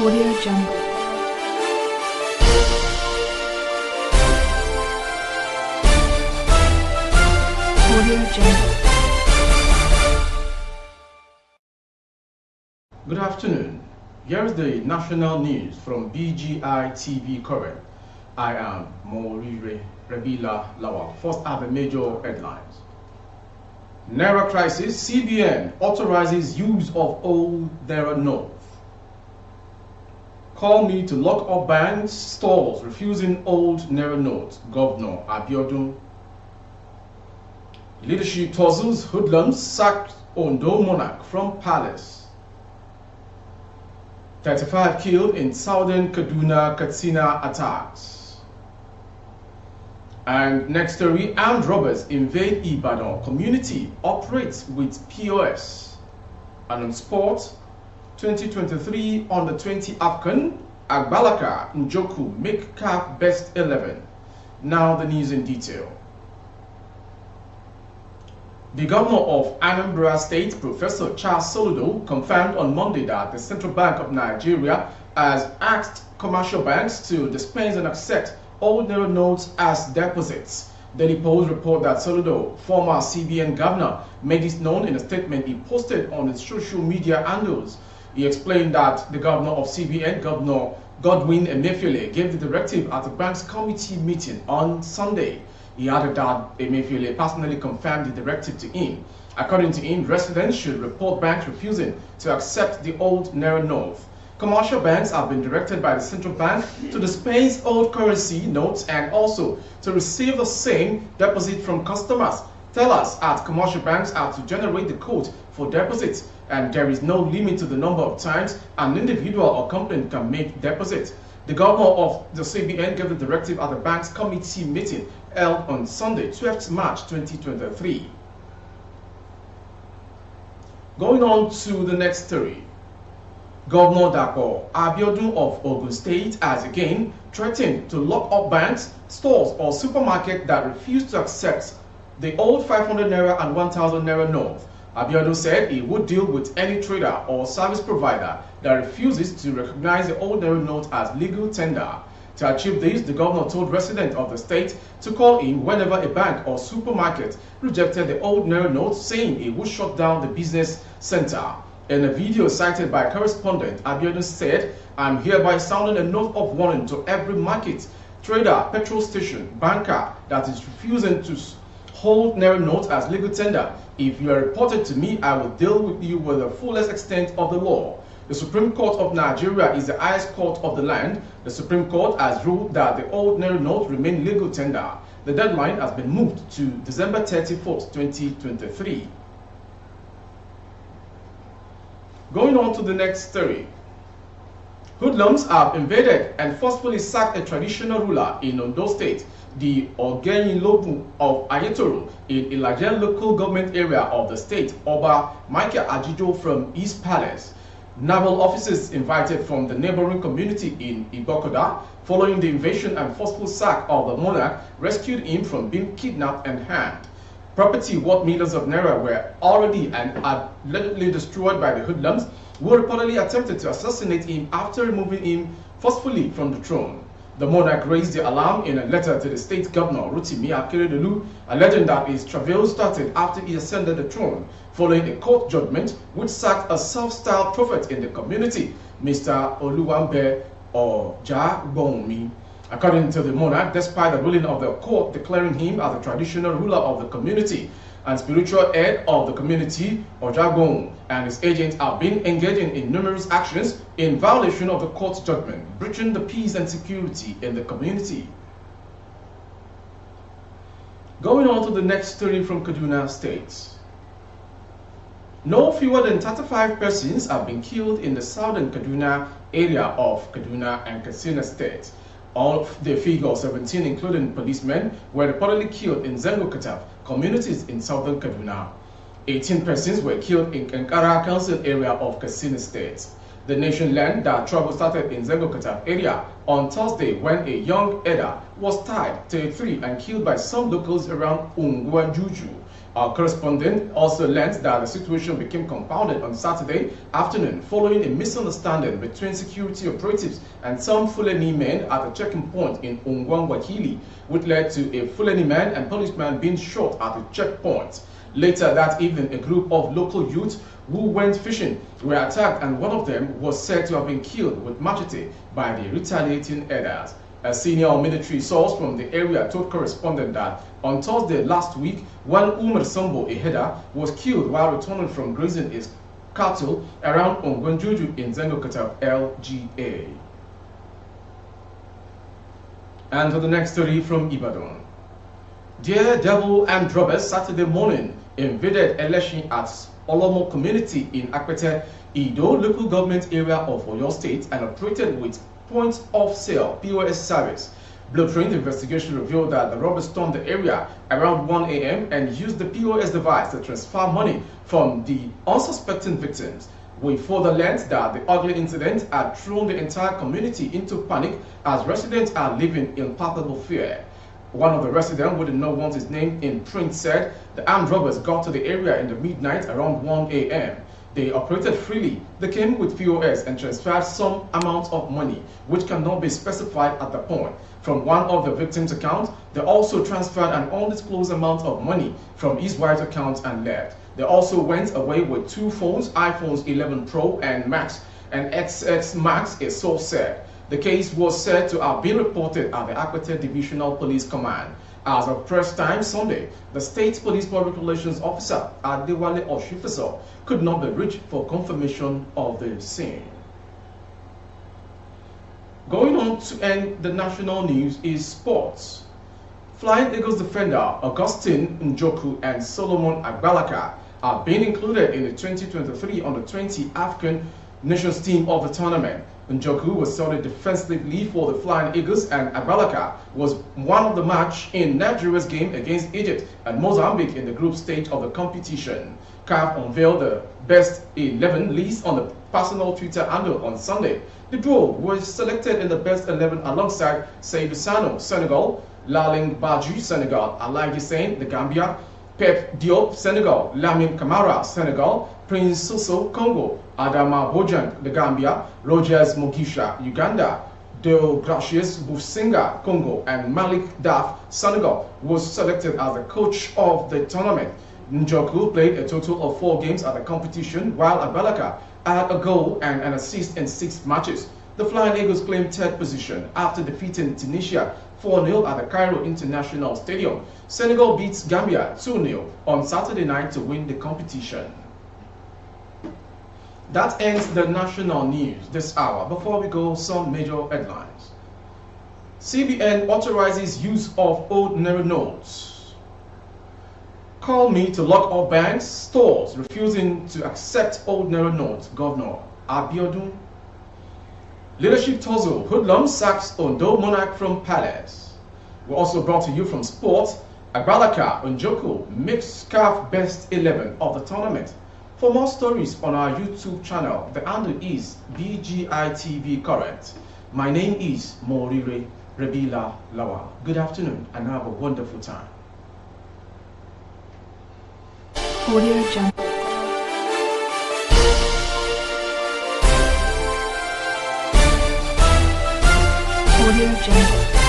Audio Jungle. Audio Jungle. Good afternoon. Here's the national news from BGI TV Current. I am Morire Rebila Lawal. First are the major headlines. Naira crisis, CBN authorizes use of old Naira notes. Call me to lock up banks, stores refusing old Naira notes. Governor Abiodun. Leadership tussles, hoodlums sacked Ondo Monarch from palace. 35 killed in southern Katsina attacks. And next story, armed robbers invade Ibadan community, operates with POS. And on sport, 2023 Under-20 Afghan, Agbalaka Njoku make CAF best 11. Now the news in detail. The governor of Anambra State, Professor Charles Soludo, confirmed on Monday that the Central Bank of Nigeria has asked commercial banks to dispense and accept old Naira notes as deposits. Daily Post report that Soludo, former CBN governor, made this known in a statement he posted on his social media handles. He explained that the governor of CBN, Governor Godwin Emefiele, gave the directive at the bank's committee meeting on Sunday. He added that Emefiele personally confirmed the directive to him. According to him, residents should report banks refusing to accept the old Naira notes. Commercial banks have been directed by the central bank to dispense old currency notes and also to receive the same deposit from customers. Tellers at commercial banks are to generate the code for deposits, and there is no limit to the number of times an individual or company can make deposits. The governor of the CBN gave the directive at the bank's committee meeting held on Sunday, 12th March 2023. Going on to the next story. Governor Abiodun of Ondo State has again threatened to lock up banks, stores or supermarkets that refuse to accept the old 500 Naira and 1000 Naira notes. Abiodun said he would deal with any trader or service provider that refuses to recognize the old Naira note as legal tender. To achieve this, the governor told residents of the state to call in whenever a bank or supermarket rejected the old Naira note, saying he would shut down the business center. In a video cited by a correspondent, Abiodun said, "I'm hereby sounding a note of warning to every market, trader, petrol station, banker that is refusing to hold Naira notes as legal tender. If you are reported to me, I will deal with you with the fullest extent of the law." The Supreme Court of Nigeria is the highest court of the land. The Supreme Court has ruled that the old Naira notes remain legal tender. The deadline has been moved to December 31st, 2023. Going on to the next story. Hoodlums have invaded and forcefully sacked a traditional ruler in Ondo State, the Ogenyilobu of Ayetoro, in Ilaje local government area of the state, Oba Michael Ajijo from East Palace. Naval officers invited from the neighboring community in Ibadan, following the invasion and forceful sack of the monarch, rescued him from being kidnapped and hanged. Property worth millions of naira were already and allegedly destroyed by the hoodlums, who reportedly attempted to assassinate him after removing him forcefully from the throne. The monarch raised the alarm in a letter to the state governor, Rotimi Akeredolu, alleging that his travails started after he ascended the throne, following a court judgment which sacked a self-styled prophet in the community, Mr. Oluwambe Ojagbonmi. According to the monarch, despite the ruling of the court declaring him as the traditional ruler of the community and spiritual head of the community, Ojagbonmi and his agents have been engaging in numerous actions in violation of the court's judgment, breaching the peace and security in the community. Going on to the next story from Kaduna State. No fewer than 35 persons have been killed in the southern Kaduna area of Kaduna and Katsina State. All of the figures, 17 including policemen, were reportedly killed in Zengo-Kataf communities in southern Kaduna. 18 persons were killed in Kankara Council area of Katsina State. The nation learned that trouble started in Zengo-Kataf area on Thursday when a young Eda was tied to a tree and killed by some locals around Ungwa Juju. Our correspondent also learned that the situation became compounded on Saturday afternoon following a misunderstanding between security operatives and some Fulani men at a checking point in Ongwangwakili, which led to a Fulani man and policeman being shot at a checkpoint. Later that evening, a group of local youths who went fishing were attacked, and one of them was said to have been killed with machete by the retaliating herders. A senior military source from the area told correspondent that on Thursday last week, when Umar Sambo, a herder, was killed while returning from grazing his cattle around Ongwenjuju in Zengokata LGA. And to the next story from Ibadan. Daredevil and robbers Saturday morning invaded election at Olomo community in Akpete, Ido local government area of Oyo State and operated with point of sale POS service. Blueprint investigation revealed that the robbers stormed the area around 1 a.m. and used the POS device to transfer money from the unsuspecting victims. We further learned that the ugly incident had thrown the entire community into panic as residents are living in palpable fear. One of the residents who did not want his name in print said the armed robbers got to the area in the midnight around 1 a.m. They operated freely. They came with POS and transferred some amount of money, which cannot be specified at the point, from one of the victims' accounts. They also transferred an undisclosed amount of money from his wife's account and left. They also went away with 2 phones, iPhones 11 Pro and Max, and XX Max, a source said. The case was said to have been reported at the Akpete Divisional Police Command. As of press time Sunday, the State Police Public Relations Officer Adewale Oshifiso could not be reached for confirmation of the scene. Going on to end the national news is sports. Flying Eagles defender Augustine Njoku and Solomon Agbalaka are being included in the 2023 Under-20 African Nations team of the tournament. Njoku was started defensively for the Flying Eagles, and Agbalaka was one of the match in Nigeria's game against Egypt and Mozambique in the group stage of the competition. CAF unveiled the best 11 list on the personal Twitter handle on Sunday. The duo was selected in the best 11 alongside Seydou Sano, Senegal, Laling Badji, Senegal, Alaji Sane, the Gambia, Pep Diop, Senegal, Lamine Camara, Senegal, Prince Soso, Congo, Adama Bojang, the Gambia, Rogers Mugisha, Uganda, Deogracius Businga, Congo, and Malik Daf, Senegal, was selected as the coach of the tournament. Njoku played a total of 4 games at the competition, while Agbalaka had a goal and an assist in 6 matches. The Flying Eagles claimed 3rd position after defeating Tunisia 4-0 at the Cairo International Stadium. Senegal beats Gambia 2-0 on Saturday night to win the competition. That ends the national news this hour. Before we go, some major headlines. CBN authorizes use of old naira notes. Call me to lock up banks, stores refusing to accept old naira notes. Governor Abiodun. Leadership tussle. Hoodlum sacks Ondo Monarch from palace. We're also brought to you from sport. Agbalaka Njoku makes CAF best 11 of the tournament. For more stories on our YouTube channel, the handle is BGITV Current. My name is Morire Rebila Lawa. Good afternoon and have a wonderful time. Audio Jungle. Audio Jungle.